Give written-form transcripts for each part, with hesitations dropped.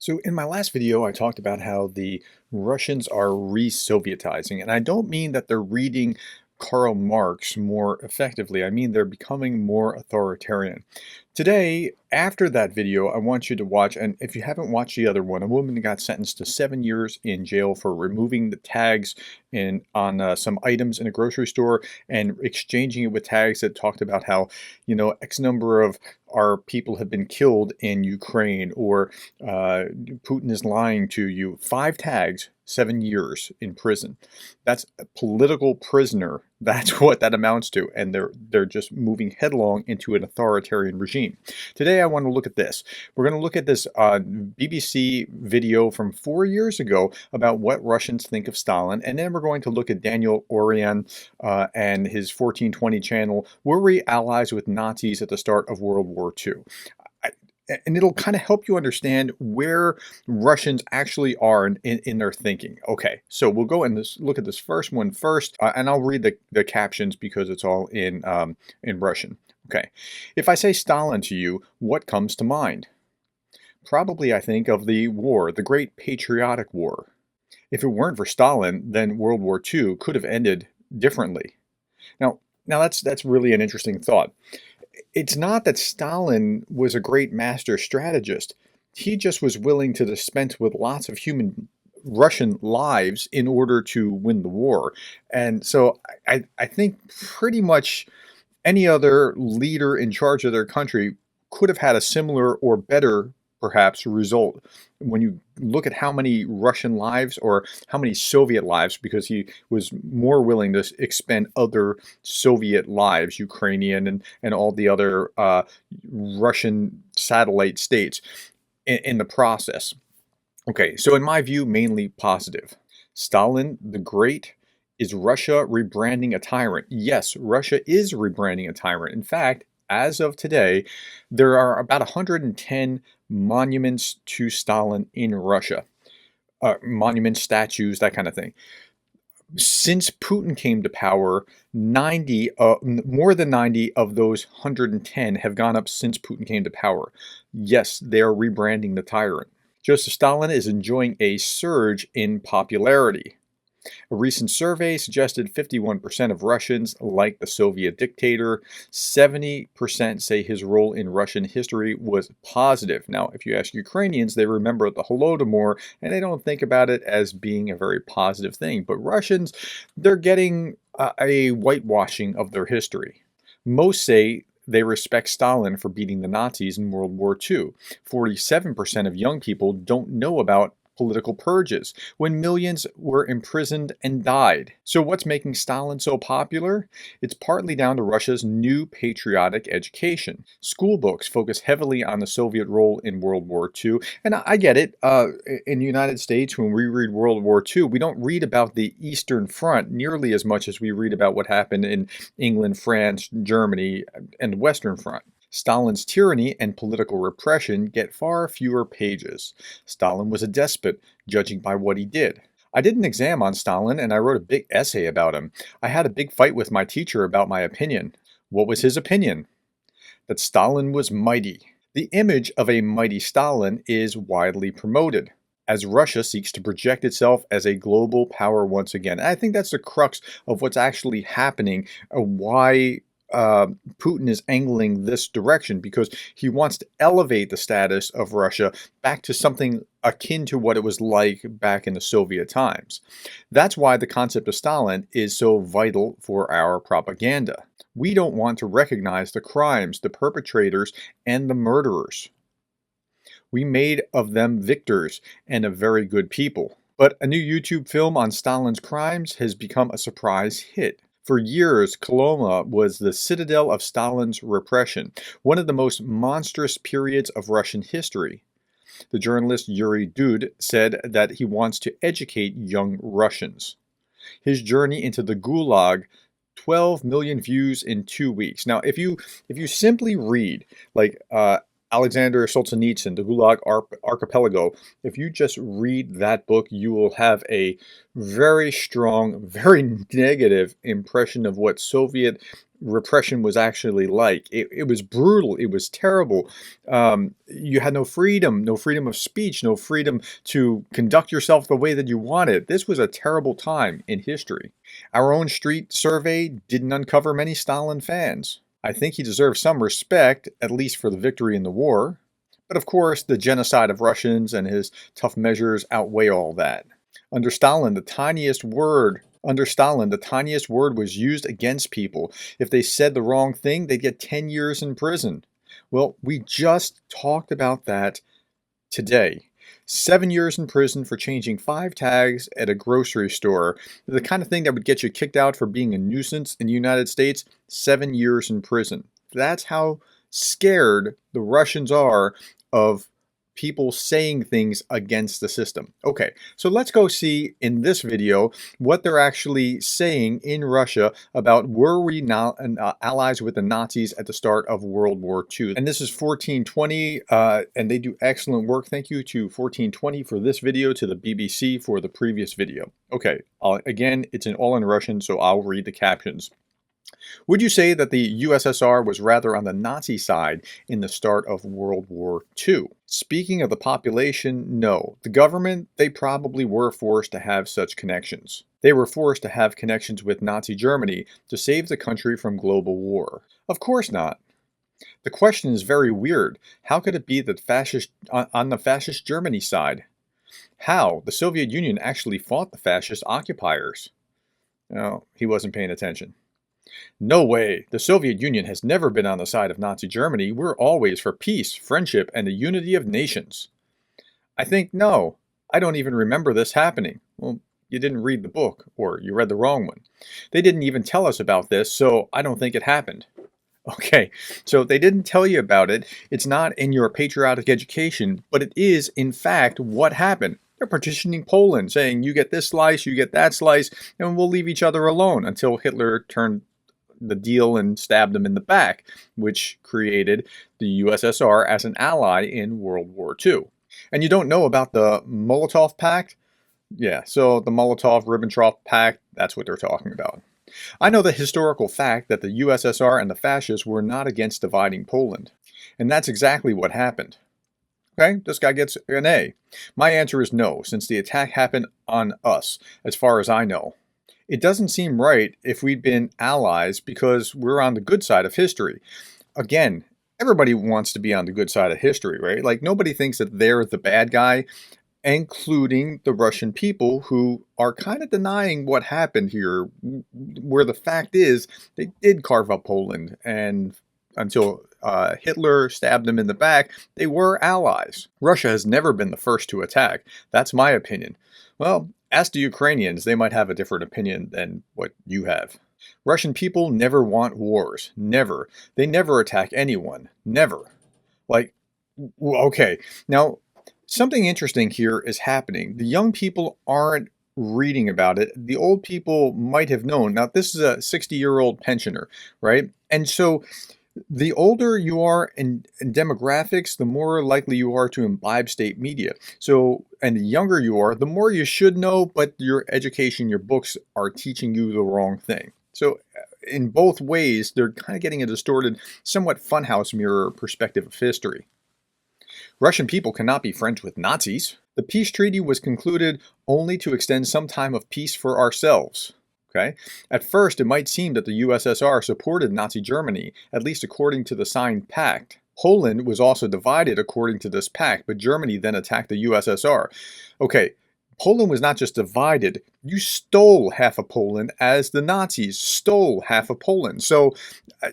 So in my last video, I talked about how the Russians are re-Sovietizing, and I don't mean that they're reading Karl Marx more effectively. I mean they're becoming more authoritarian. Today, after that video, I want you to watch, and if you haven't watched the other one, a woman got sentenced to 7 years in jail for removing the tags on some items in a grocery store and exchanging it with tags that talked about how, X number of our people have been killed in Ukraine, or Putin is lying to you. 5 tags, 7 years in prison. That's a political prisoner. That's what that amounts to, and they're just moving headlong into an authoritarian regime. Today, I want to look at this. We're going to look at this BBC video from 4 years ago about what Russians think of Stalin, and then we're going to look at Daniel Orion and his 1420 channel. Were we allies with Nazis at the start of World War II? And it'll kind of help you understand where Russians actually are in their thinking. Okay, so we'll go and look at this first one first, and I'll read the captions because it's all in Russian. Okay, if I say Stalin to you, what comes to mind? Probably I think of the war, the Great Patriotic War. If it weren't for Stalin, then World War II could have ended differently. Now that's really an interesting thought. It's not that Stalin was a great master strategist. He just was willing to dispense with lots of human Russian lives in order to win the war. And so I think pretty much any other leader in charge of their country could have had a similar or better, perhaps, result. When you look at how many Russian lives or how many Soviet lives, because he was more willing to expend other Soviet lives, Ukrainian and all the other Russian satellite states in the process. Okay, so in my view, mainly positive. Stalin the Great. Is Russia rebranding a tyrant? Yes, Russia is rebranding a tyrant. In fact, as of today, there are about 110 monuments to Stalin in Russia. Monuments, statues, that kind of thing. Since Putin came to power, more than 90 of those 110 have gone up since Putin came to power. Yes, they are rebranding the tyrant. Joseph Stalin is enjoying a surge in popularity. A recent survey suggested 51% of Russians like the Soviet dictator. 70% say his role in Russian history was positive. Now, if you ask Ukrainians, they remember the Holodomor, and they don't think about it as being a very positive thing. But Russians, they're getting a whitewashing of their history. Most say they respect Stalin for beating the Nazis in World War II. 47% of young people don't know about political purges, when millions were imprisoned and died. So what's making Stalin so popular? It's partly down to Russia's new patriotic education. School books focus heavily on the Soviet role in World War II, and I get it. In the United States, when we read World War II, we don't read about the Eastern Front nearly as much as we read about what happened in England, France, Germany, and the Western Front. Stalin's tyranny and political repression get far fewer pages. Stalin was a despot, judging by what he did. I did an exam on Stalin and I wrote a big essay about him. I had a big fight with my teacher about my opinion. What was his opinion? That Stalin was mighty. The image of a mighty Stalin is widely promoted as Russia seeks to project itself as a global power once again. And I think that's the crux of what's actually happening, why Putin is angling this direction, because he wants to elevate the status of Russia back to something akin to what it was like back in the Soviet times. That's why the concept of Stalin is so vital for our propaganda. We don't want to recognize the crimes, the perpetrators, and the murderers. We made of them victors and a very good people. But a new YouTube film on Stalin's crimes has become a surprise hit. For years, Kolomna was the citadel of Stalin's repression, one of the most monstrous periods of Russian history. The journalist Yuri Dud said that he wants to educate young Russians. His journey into the Gulag, 12 million views in 2 weeks. Now, if you simply read, like Alexander Solzhenitsyn, The Gulag Archipelago, if you just read that book, you will have a very strong, very negative impression of what Soviet repression was actually like. It was brutal. It was terrible. You had no freedom of speech, no freedom to conduct yourself the way that you wanted. This was a terrible time in history. Our own street survey didn't uncover many Stalin fans. I think he deserves some respect, at least for the victory in the war. But of course, the genocide of Russians and his tough measures outweigh all that. Under Stalin, the tiniest word was used against people. If they said the wrong thing, they'd get 10 years in prison. Well, we just talked about that today. 7 years in prison for changing 5 tags at a grocery store. The kind of thing that would get you kicked out for being a nuisance in the United States. 7 years in prison. That's how scared the Russians are of people saying things against the system. Okay, so let's go see in this video what they're actually saying in Russia about were we not allies with the Nazis at the start of World War II. And this is 1420, and they do excellent work. Thank you to 1420 for this video, to the BBC for the previous video. Okay, again, it's all in Russian, so I'll read the captions. Would you say that the USSR was rather on the Nazi side in the start of World War II? Speaking of the population, no. The government, they probably were forced to have such connections. They were forced to have connections with Nazi Germany to save the country from global war. Of course not. The question is very weird. How could it be that on the fascist Germany side? How? The Soviet Union actually fought the fascist occupiers. No, he wasn't paying attention. No way. The Soviet Union has never been on the side of Nazi Germany. We're always for peace, friendship, and the unity of nations. I think no. I don't even remember this happening. Well, you didn't read the book, or you read the wrong one. They didn't even tell us about this, so I don't think it happened. Okay, so they didn't tell you about it. It's not in your patriotic education, but it is, in fact, what happened. They're partitioning Poland, saying you get this slice, you get that slice, and we'll leave each other alone until Hitler turned the deal and stabbed them in the back, which created the USSR as an ally in World War II. And you don't know about the Molotov Pact? Yeah, so the Molotov-Ribbentrop Pact, that's what they're talking about. I know the historical fact that the USSR and the fascists were not against dividing Poland. And that's exactly what happened. Okay, this guy gets an A. My answer is no, since the attack happened on us, as far as I know. It doesn't seem right if we'd been allies because we're on the good side of history. Again, everybody wants to be on the good side of history, right? Like, nobody thinks that they're the bad guy, including the Russian people who are kind of denying what happened here, where the fact is they did carve up Poland, and until Hitler stabbed them in the back, they were allies. Russia has never been the first to attack. That's my opinion. Well, ask the Ukrainians. They might have a different opinion than what you have. Russian people never want wars. Never. They never attack anyone. Never. Like, okay. Now, something interesting here is happening. The young people aren't reading about it. The old people might have known. Now, this is a 60-year-old pensioner, right? And so the older you are in demographics, the more likely you are to imbibe state media. So, and the younger you are, the more you should know, but your education, your books are teaching you the wrong thing. So in both ways, they're kind of getting a distorted, somewhat funhouse mirror perspective of history. Russian people cannot be friends with Nazis. The peace treaty was concluded only to extend some time of peace for ourselves. Okay? At first, it might seem that the USSR supported Nazi Germany, at least according to the signed pact. Poland was also divided according to this pact, but Germany then attacked the USSR. Okay, Poland was not just divided, you stole half of Poland as the Nazis stole half of Poland. So,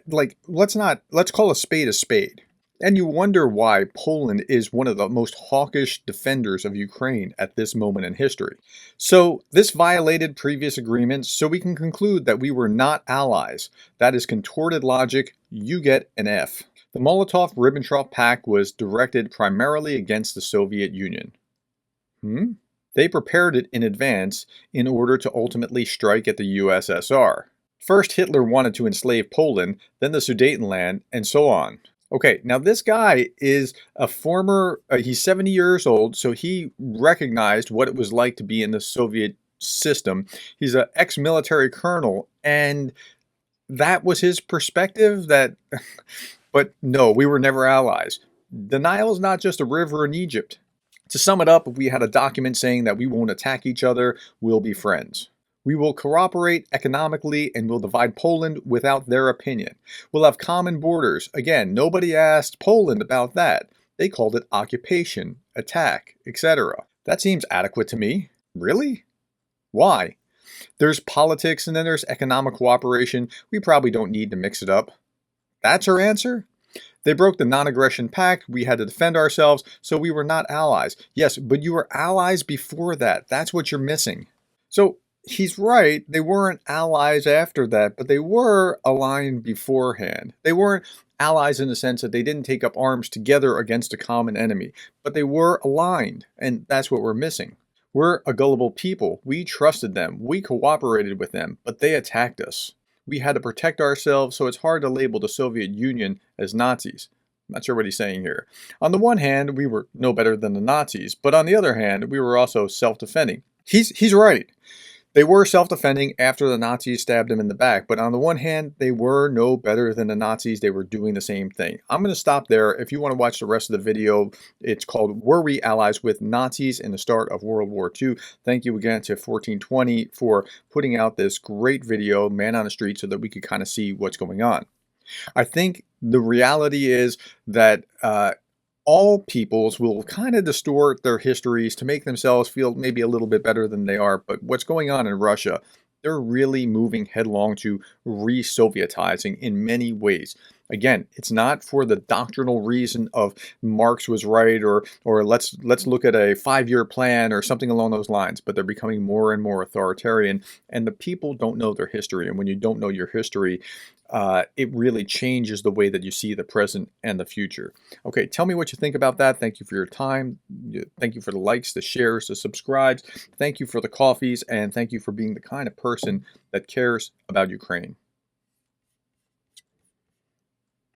let's call a spade a spade. And you wonder why Poland is one of the most hawkish defenders of Ukraine at this moment in history. So this violated previous agreements, so we can conclude that we were not allies. That is contorted logic. You get an F. The Molotov-Ribbentrop Pact was directed primarily against the Soviet Union. They prepared it in advance in order to ultimately strike at the USSR. First, Hitler wanted to enslave Poland, then the Sudetenland, and so on. Okay, now this guy is a former, he's 70 years old, so he recognized what it was like to be in the Soviet system. He's an ex-military colonel, and that was his perspective that but no, we were never allies. The Nile is not just a river in Egypt. To sum it up, if we had a document saying that we won't attack each other, we'll be friends. We will cooperate economically and we'll divide Poland without their opinion. We'll have common borders. Again, nobody asked Poland about that. They called it occupation, attack, etc. That seems adequate to me. Really? Why? There's politics and then there's economic cooperation. We probably don't need to mix it up. That's her answer? They broke the non-aggression pact. We had to defend ourselves, so we were not allies. Yes, but you were allies before that. That's what you're missing. So he's right. They weren't allies after that, but they were aligned beforehand. They weren't allies in the sense that they didn't take up arms together against a common enemy, but they were aligned, and that's what we're missing. We're a gullible people. We trusted them. We cooperated with them, but they attacked us. We had to protect ourselves, so it's hard to label the Soviet Union as Nazis. I'm not sure what he's saying here. On the one hand, we were no better than the Nazis, but on the other hand, we were also self-defending. He's right. They were self-defending after the Nazis stabbed them in the back, but on the one hand, they were no better than the Nazis. They were doing the same thing. I'm going to stop there. If you want to watch the rest of the video, it's called Were We Allies with Nazis in the Start of World War II? Thank you again to 1420 for putting out this great video, Man on the Street, so that we could kind of see what's going on. I think the reality is that all peoples will kind of distort their histories to make themselves feel maybe a little bit better than they are. But what's going on in Russia, they're really moving headlong to re-Sovietizing in many ways. Again, it's not for the doctrinal reason of Marx was right or let's look at a 5-year plan or something along those lines, but they're becoming more and more authoritarian, and the people don't know their history. And when you don't know your history, it really changes the way that you see the present and the future. Okay, tell me what you think about that. Thank you for your time. Thank you for the likes, the shares, the subscribes. Thank you for the coffees, and thank you for being the kind of person that cares about Ukraine.